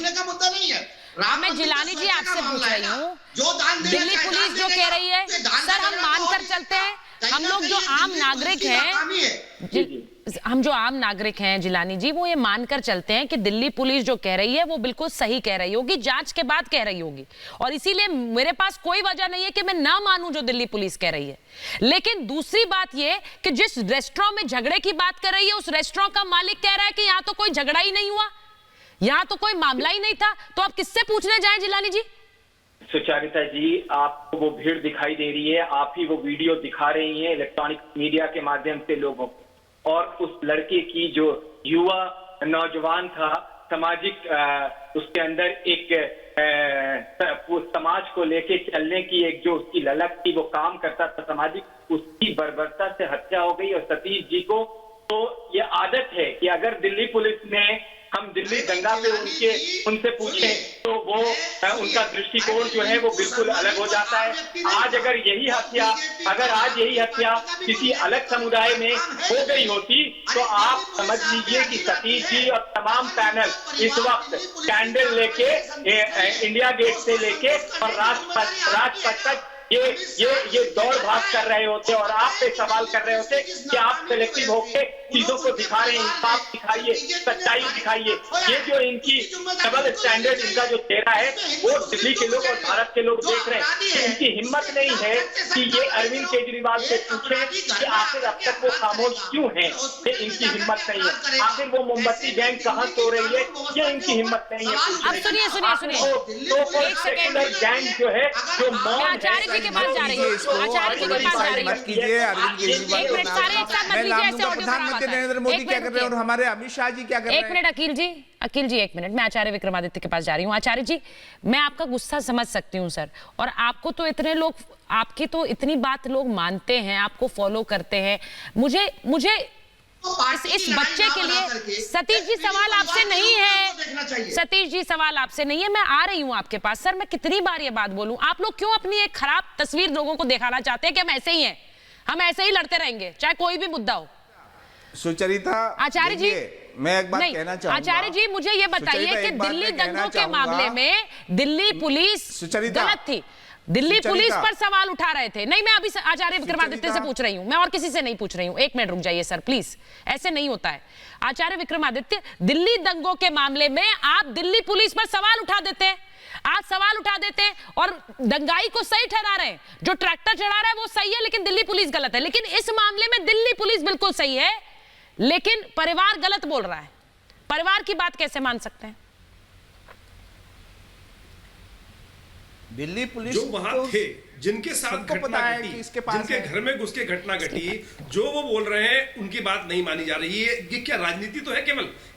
का मुद्दा नहीं है। मैं जिलानी जी आपसे पूछ रही हूँ, जो दान दिल्ली पुलिस जो कह रही है सर, हम मानकर चलते हैं, हम लोग जो आम नागरिक हैं, हम जो आम नागरिक हैं जिलानी जी, वो ये मानकर चलते हैं कि दिल्ली पुलिस जो कह रही है वो बिल्कुल सही कह रही होगी, जांच के बाद कह रही होगी, और इसीलिए मेरे पास कोई वजह नहीं है कि मैं ना मानूं जो दिल्ली पुलिस कह रही है। लेकिन दूसरी बात ये कि जिस रेस्टोरेंट में झगड़े की बात कर रही है, उस रेस्टोरेंट का मालिक कह रहा है कि यहाँ तो कोई झगड़ा ही नहीं हुआ, यहाँ तो कोई मामला ही नहीं था, तो आप किससे पूछने जाएं जिलानी जी? सुचारिता जी, आपको वो भीड़ दिखाई दे रही है, आप ही वो वीडियो दिखा रही हैं इलेक्ट्रॉनिक मीडिया के माध्यम से लोगों को, और उस लड़के की जो युवा नौजवान था, सामाजिक उसके अंदर एक समाज को लेके चलने की एक जो उसकी ललक थी, वो काम करता था सामाजिक, उसकी बर्बरता से हत्या हो गई। और सतीश जी को तो ये आदत है कि अगर दिल्ली पुलिस ने हम दिल्ली दंगा पे उनसे पूछें तो वो उनका दृष्टिकोण जो है वो बिल्कुल अलग हो जाता है। आज अगर आज यही हत्या किसी अलग समुदाय में हो गई होती तो आप समझ लीजिए कि सतीश जी और तमाम पैनल इस वक्त कैंडल लेके इंडिया गेट से लेके और राजपथ तक ये दौड़ भाग कर रहे होते और आप पे सवाल कर रहे होते कि आप सिलेक्टिव होके चीजों को दिखा रहे हैं। इंसाफ दिखाइए, सच्चाई दिखाइए। ये जो इनकी डबल स्टैंडर्ड, इनका जो चेहरा है वो दिल्ली के लोग और भारत के लोग देख रहे हैं। इनकी हिम्मत नहीं है कि ये अरविंद केजरीवाल से पूछे कि आखिर अब तक वो खामोश क्यों है। ये इनकी हिम्मत नहीं है। आखिर वो मोमबत्ती गैंग कहाँ सो रही है, ये इनकी हिम्मत नहीं है। अब सुनिए सेकुलर गैंग जो है जो मौन आचार्य जी के पास जा रही है, आचार्य जी के पास जा रही मत कीजिए। अरविंद केजरीवाल एक मिनट, सारे एक साथ मत लीजिए, ऐसे ऑडियो प्रधानमंत्री नरेंद्र मोदी क्या कर रहे हैं और हमारे अमित शाह जी क्या कर रहे हैं? एक मिनट अखिल जी एक मिनट, मैं आचार्य विक्रमादित्य के पास जा रही हूँ। आचार्य जी, मैं आपका गुस्सा समझ सकती हूँ सर, और आपको तो इतने लोग, आपकी तो इतनी बात लोग मानते हैं, आपको फॉलो करते हैं। मुझे इस बच्चे के लिए सतीश जी सवाल आपसे नहीं है, सतीश जी सवाल आपसे नहीं है, मैं आ रही हूं आपके पास। सर मैं कितनी बार ये बात बोलूं, आप लोग क्यों अपनी एक खराब तस्वीर लोगों को दिखाना चाहते हैं कि हम ऐसे ही हैं, हम ऐसे ही लड़ते रहेंगे चाहे कोई भी मुद्दा हो? सुचरिता आचार्य जी, मैं एक बात कहना चाहूंगा। आचार्य जी मुझे ये बताइए कि दिल्ली दंगों के मामले में दिल्ली पुलिस गलत थी, दिल्ली पुलिस पर सवाल उठा रहे थे। नहीं, मैं अभी आचार्य विक्रमादित्य से पूछ रही हूं, मैं और किसी से नहीं पूछ रही हूं। एक मिनट रुक जाइए सर प्लीज, ऐसे नहीं होता है। आचार्य विक्रमादित्य, दिल्ली दंगों के मामले में आप दिल्ली पुलिस पर सवाल उठा देते हैं, आप सवाल उठा देते हैं और दंगाई को सही ठहरा रहे हैं, जो ट्रैक्टर चढ़ा रहा है वो सही है लेकिन दिल्ली पुलिस गलत है। लेकिन इस मामले में दिल्ली पुलिस बिल्कुल सही है लेकिन परिवार गलत बोल रहा है। परिवार की बात कैसे मान सकते हैं? दिल्ली पुलिस जो वहां थे, जिनके साथ घटना घटी, जिनके घर में घुस के घटना घटी, जो वो बोल रहे हैं उनकी बात नहीं मानी जा रही है। ये क्या राजनीति तो है?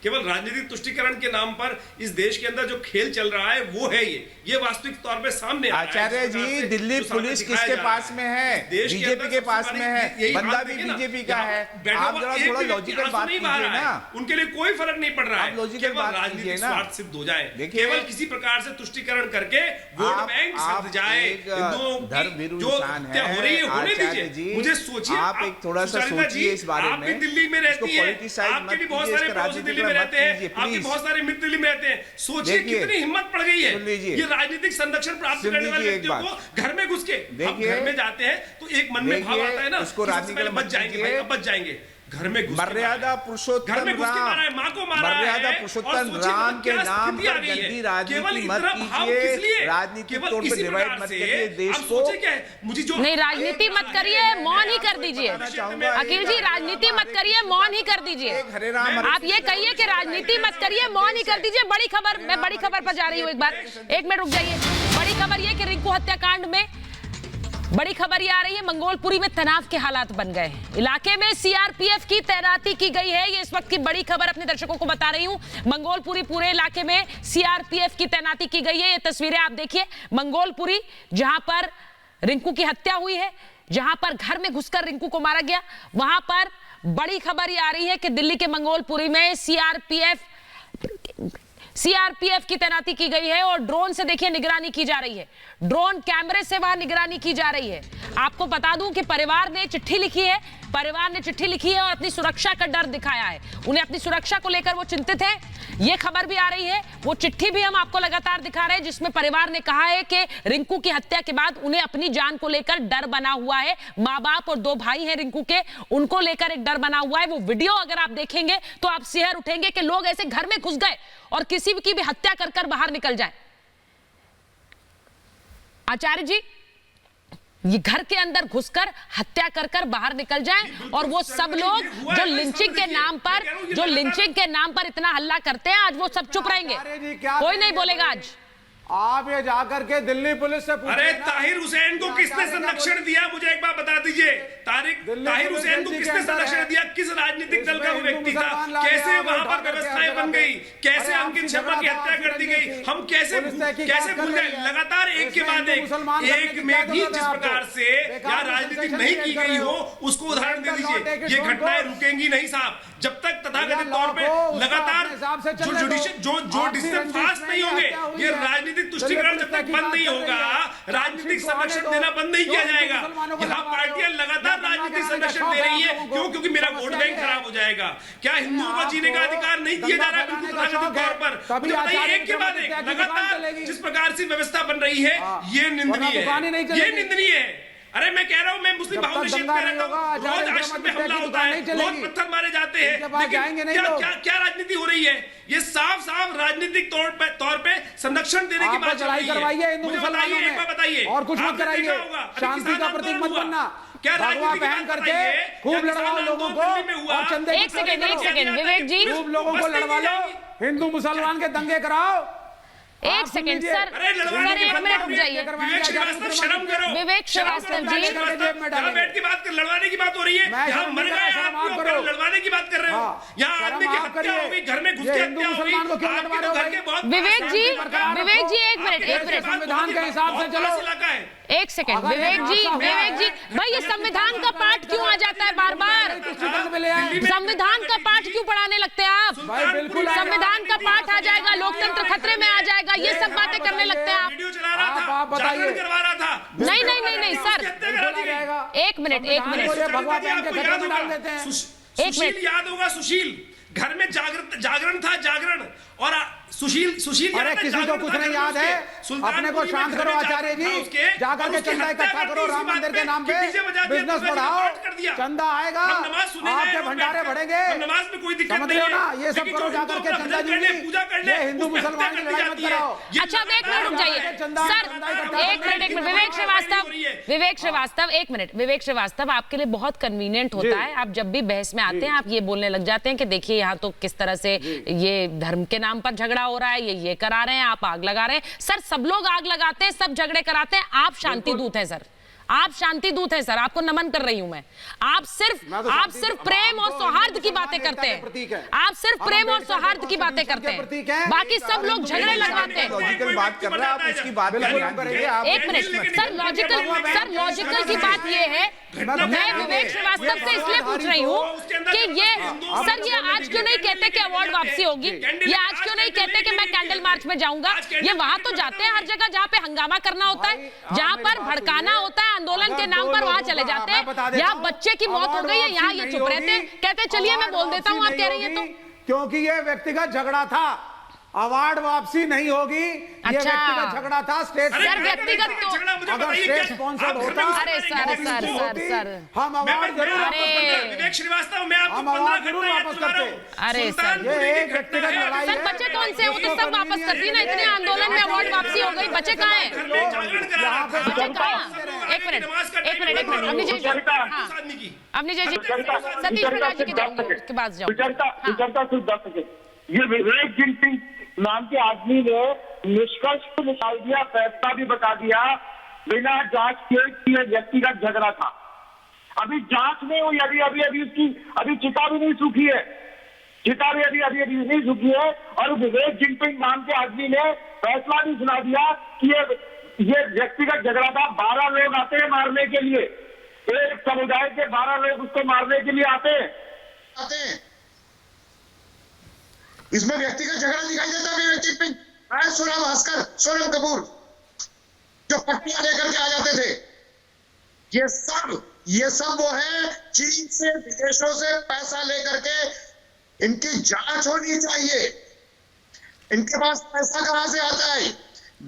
केवल राजनीतिक तुष्टीकरण के नाम पर इस देश के अंदर जो खेल चल रहा है वो है ये वास्तविक तौर पे सामने आ रहा है। आचार्य जी, दिल्ली पुलिस किसके पास में है? बीजेपी के पास में है, बंदा भी बीजेपी का है। आप जरा थोड़ा लॉजिकल बात कीजिए ना। उनके लिए कोई फर्क नहीं पड़ रहा है, लॉजिकल बात कीजिए ना। स्वार्थ सिद्ध हो जाए, केवल किसी प्रकार से तुष्टीकरण करके वोट बैंक बैंक सद जाए, धर्मवीर जो इंसान क्या हो रही है होने आचार्य दीजिए। मुझे सोचिए, आप एक थोड़ा सा सोचिए इस बारे में। आप भी दिल्ली में रहती हैं, आपके भी बहुत सारे पड़ोसी दिल्ली में रहते हैं, आपके बहुत सारे मित्र दिल्ली में रहते हैं। सोचिए कितनी हिम्मत पड़ गई है ये राजनीतिक संरक्षण प्राप्त करने वाले व्यक्तियों को घर में घुस के। हम घर में जाते हैं तो एक मन में भाव आता है ना, उसको राजनीतिक बच जाएंगे भाई, अब बच जाएंगे। घर में मर्यादा पुरुषोत्तम घर में घुस के मारा है, माँ को मारा है, मर्यादा पुरुषोत्तम राम के नाम पर गंदी राजनीति मत कीजिए, राजनीति तौर पे डिवाइड मत करिए देश को। मुझे जो नहीं, राजनीति मत करिए, मौन ही कर दीजिए। अखिल जी, राजनीति मत करिए, मौन ही कर दीजिए। आप ये कहिए कि राजनीति मत करिए, मौन ही कर दीजिए। बड़ी खबर, मैं बड़ी खबर पर जा रही हूँ, एक बार 1 मिनट रुक जाइए। बड़ी खबर ये कि रिंकू हत्याकांड में बड़ी खबर ये आ रही है, मंगोलपुरी में तनाव के हालात बन गए हैं। इलाके में सीआरपीएफ की तैनाती की गई है। ये इस वक्त की बड़ी खबर अपने दर्शकों को बता रही हूं। मंगोलपुरी पूरे इलाके में सीआरपीएफ की तैनाती की गई है। ये तस्वीरें आप देखिए, मंगोलपुरी जहां पर रिंकू की हत्या हुई है, जहां पर घर में घुसकर रिंकू को मारा गया, वहां पर बड़ी खबर ये आ रही है कि दिल्ली के मंगोलपुरी में सीआरपीएफ की तैनाती की गई है और ड्रोन से देखिए निगरानी की जा रही है। ड्रोन कैमरे से वहां निगरानी की जा रही है। आपको बता दूं कि परिवार ने चिट्ठी लिखी है, और अपनी सुरक्षा का डर दिखाया है। उन्हें अपनी सुरक्षा को लेकर वो चिंतित है। ये खबर भी आ रही है, वो चिट्ठी भी हम आपको लगातार दिखा रहे हैं, जिसमें परिवार ने कहा है कि रिंकू की हत्या के बाद उन्हें अपनी जान को लेकर डर बना हुआ है। माँ बाप और 2 भाई हैं रिंकू के, उनको लेकर एक डर बना हुआ है। वो वीडियो अगर आप देखेंगे तो आप सिहर उठेंगे कि लोग ऐसे घर में घुस गए और किसी की भी हत्या कर बाहर निकल जाए। आचार्य जी, ये घर के अंदर घुसकर हत्या कर बाहर निकल जाएं और वो सब लोग जो लिंचिंग के नाम पर इतना हल्ला करते हैं, आज वो सब चुप रहेंगे, कोई नहीं बोलेगा। आज आप ये जाकर के दिल्ली पुलिस से पूछिए। अरे ताहिर हुसैन को किसने संरक्षण दिया, मुझे एक बार बता दीजिए। ताहिर हुसैन को किसने संरक्षण दिया? किस राजनीतिक दल का वो व्यक्ति था? कैसे वहां पर व्यवस्थाएं बन गई? कैसे अंकित शर्मा की हत्या कर दी गई? हम कैसे भूल गए? लगातार एक के बाद एक में भी जिस प्रकार से यहाँ राजनीति नहीं की गई हो, उसको उदाहरण दे दीजिए। ये घटनाएं रुकेंगी नहीं साहब, जब तक तथाकथित तौर पे लगातार जो डिसीजन पास नहीं होंगे, ये राजनीतिक तुष्टिकरण जब तक बंद नहीं होगा, राजनीतिक संरक्षण देना बंद नहीं किया जाएगा। यहाँ पार्टियां लगातार राजनीतिक संरक्षण दे रही है, क्यों? क्योंकि मेरा वोट बैंक खराब हो जाएगा। क्या हिंदुओं को जीने का अधिकार नहीं दिया जा रहा है बिल्कुल तथाकथित तौर पर? मुझे बताइए, एक के बाद एक लगातार जिस प्रकार से व्यवस्था बन रही है, ये निंदनीय है, ये निंदनीय है। अरे मैं कह रहा हूँ, मैं मुस्लिम बहुल क्षेत्र में रहता हूँ, रोज आश्रम में हमला होता है, रोज पत्थर मारे जाते हैं, लेकिन क्या राजनीति हो रही है? ये साफ राजनीतिक तौर पे संरक्षण देने की बात चल रही है। मुझे बताइए, एक बार बताइए, और कुछ मत कराइए, शांति का प्रतीक मत बनना। क्या भगवा पहन करके खूब लड़वाओ लोगों को, और चंदे एक सेकंड विवेक जी, खूब लोगों को लड़वा लो, हिंदू मुसलमान के दंगे कराओ। एक सेकंड सर, 1 मिनट रुक जाइए। विवेक श्रीवास्तव, शर्म करो। विवेक श्रीवास्तव जी, यहाँ बैठ की बात कर, लड़वाने की बात हो रही है। यहाँ मर गए आदमी, लड़वाने की बात कर रहे हो। यहाँ आदमी की हत्या हो गई, घर में घुस के हत्या हो गई। आपके तो घर के बहुत विवेक जी 1 मिनट, संविधान के हिसाब से चलो। एक सेकंड विवेक जी, भाई ये संविधान का पाठ क्यों आ जाता है बार बार? संविधान का पाठ क्यों पढ़ाने लगते हैं आप? संविधान का पाठ आ जाएगा, लोकतंत्र खतरे में आ जाएगा, ये सब बातें करने लगते हैं आप। वीडियो चला रहा था, बताइए, करवा रहा था। नहीं सर, 1 मिनट भगवा पहन के खतरे में डाल देते हैं। सुशील याद होगा, सुशील घर में जागरण था, और सुशील अरे किसी को कुछ नहीं याद है, अपने को शांत करो आचार्य जी, जाकर के चंदा इकट्ठा करो, राम मंदिर के नाम पे बिजनेस बढ़ाओ, चंदा आएगा, आपके भंडारे बढ़ेंगे, समझ रहे हो ना? ये सब करो जाकर के चंदा जी, ये हिंदू मुसलमान की लड़ाई मत कराओ। अच्छा, एक मिनट रुक जाइए सर, एक मिनट विवेक श्रीवास्तव, आपके लिए बहुत कन्वीनियंट होता है, आप जब भी बहस में आते हैं आप ये बोलने लग जाते हैं कि देखिए यहाँ तो किस तरह से ये धर्म के नाम पर झगड़ा हो रहा है, ये करा रहे हैं, आप आग लगा रहे हैं। सर, सब लोग आग लगाते हैं, सब झगड़े कराते हैं, आप शांति दूत हैं सर, आप शांति दूत हैं सर, आपको नमन कर रही हूं मैं। आप सिर्फ प्रेम और सौहार्द की बातें करते हैं, आप सिर्फ प्रेम और सौहार्द की बातें करते हैं, बाकी सब लोग झगड़े लगवाते हैं। लॉजिकल बात कर रहे हैं आप, उसकी बात एक मिनट सर, लॉजिकल की बात ये है, मैं विवेक श्रीवास्तव से इसलिए पूछ रही हूँ कि ये सर ये आज क्यों नहीं कहते कि अवार्ड वापसी होगी, ये आज क्यों नहीं कहते कि मैं कैंडल मार्च में जाऊंगा। ये वहां तो जाते हैं हर जगह जहां पे हंगामा करना होता है, जहां पर भड़काना होता है आंदोलन के नाम पर, वहां चले जाते हैं। यहाँ बच्चे की मौत हो गई है, यहाँ ये चुप रहते हैं, कहते चलिए मैं बोल देता हूँ, आप कह रही है तो। क्योंकि ये व्यक्तिगत झगड़ा था, अवार्ड वापसी नहीं होगी। ये व्यक्तिगत झगड़ा था, स्टेट व्यक्तिगत तो अगर स्टेट स्पॉन्सर्ड होता, अरे सर हम अवार्ड जरूर विवेक श्रीवास्तव, मैं आपको 15 जरूर वापस करते। अरे सर ये एक व्यक्तिगत लड़ाई है। बच्चे कौन से, वो तो सब वापस करती है ना, इतने आंदोलन में अवार्ड वापसी हो गई, बच्चे कहाँ हैं? एक मिनट अवनी जी, अवनी जी, सतीश प्रकाश जी के पास जाओ। ये विवेक जिनपिंग नाम के आदमी ने निष्कर्ष को निकाल दिया, फैसला भी बता दिया बिना जांच के कि यह व्यक्तिगत झगड़ा था। अभी जांच नहीं हुई, अभी उसकी अभी चिता भी नहीं सूखी है, चिता भी अभी नहीं सूखी है, और विवेक जिनपिंग नाम के आदमी ने फैसला भी सुना दिया कि ये व्यक्तिगत झगड़ा था। 12 लोग आते हैं मारने के लिए, एक समुदाय के 12 लोग उसको मारने के लिए आते हैं। इसमें व्यक्तिगत झगड़ा दिखाई देता है। विवेक जिनपिंग, सोनम भास्कर, सोनम कपूर जो पट्टियां लेकर के आ जाते थे, ये सब वो है चीन से, विदेशों से पैसा लेकर के। इनकी जांच होनी चाहिए, इनके पास पैसा कहां से आता है?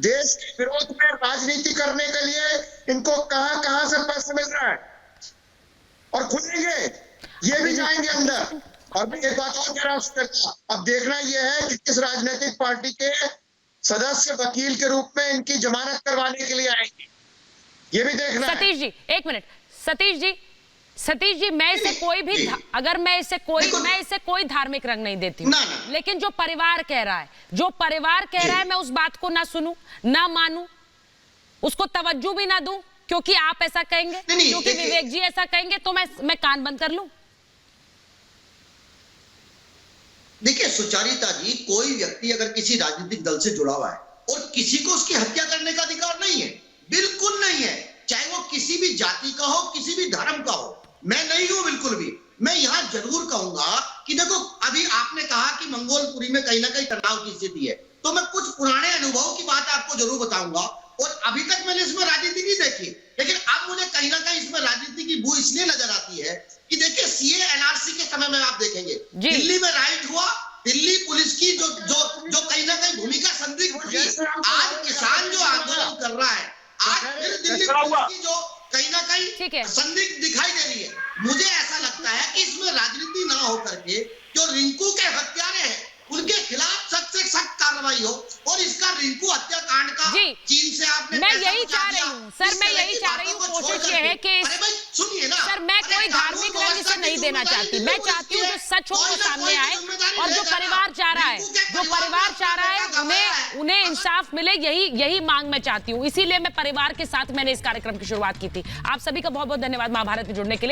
देश के विरोध में राजनीति करने के लिए इनको कहां से पैसा मिल रहा है? और खुलेंगे, ये भी जाएंगे अंदर। और मैं एक बात और कह रहा हूं, अब देखना यह है कि किस राजनीतिक पार्टी के सदस्य वकील के रूप में इनकी जमानत करवाने के लिए आएंगे, ये भी देखना है। सतीश जी एक मिनट, सतीश जी मैं इसे कोई भी अगर मैं इसे कोई धार्मिक रंग नहीं देती हूँ, लेकिन जो परिवार कह रहा है मैं उस बात को ना सुनूं ना मानूं, उसको तवज्जो भी ना दूं क्योंकि आप ऐसा कहेंगे, क्योंकि विवेक जी ऐसा कहेंगे, तो मैं कान बंद कर लूं। देखिए सुचारिता जी, कोई व्यक्ति अगर किसी राजनीतिक दल से जुड़ा हुआ है और किसी को उसकी हत्या करने का अधिकार नहीं है, बिल्कुल नहीं है, चाहे वो किसी भी जाति का हो, किसी भी धर्म का हो। मैं नहीं हूं बिल्कुल भी। मैं यहां जरूर कहूंगा कि देखो, अभी आपने कहा कि मंगोलपुरी में कहीं ना कहीं तनाव की स्थिति है, तो मैं कुछ पुराने अनुभव की बात आपको जरूर बताऊंगा। और अभी तक मैंने इसमें राजनीति नहीं देखी, लेकिन अब मुझे कहीं ना कहीं इसमें राजनीति की बू इसलिए नजर आती है कि देखिए सीए एनआरसी के समय में आप देखेंगे दिल्ली में राइट हुआ, दिल्ली पुलिस की जो कहीं ना कहीं भूमिका संदिग्ध थी। आज किसान जो आंदोलन कर रहा है, आज फिर दिल्ली पुलिस की जो कहीं ना कहीं संदिग्ध दिखाई दे रही है। मुझे ऐसा लगता है कि इसमें राजनीति ना हो करके जो रिंकू के हत्यारे हैं उनके खिलाफ सख्त से सख्त कार्रवाई हो, और इसका रिंकू हत्याकांड का चीन से आपने मैं यही चाह रही हूँ सर, मैं यही चाह रही हूँ। कोशिश ये है कि सुनिए ना सर, मैं कोई धार्मिक रंग इसे नहीं देना चाहती, मैं चाहती हूँ जो सच हो वो सामने आए, और जो परिवार चाह रहा है उन्हें इंसाफ मिले, यही मांग मैं चाहती हूँ। इसीलिए मैं परिवार के साथ मैंने इस कार्यक्रम की शुरुआत की थी। आप सभी का बहुत बहुत धन्यवाद महाभारत में जुड़ने के लिए।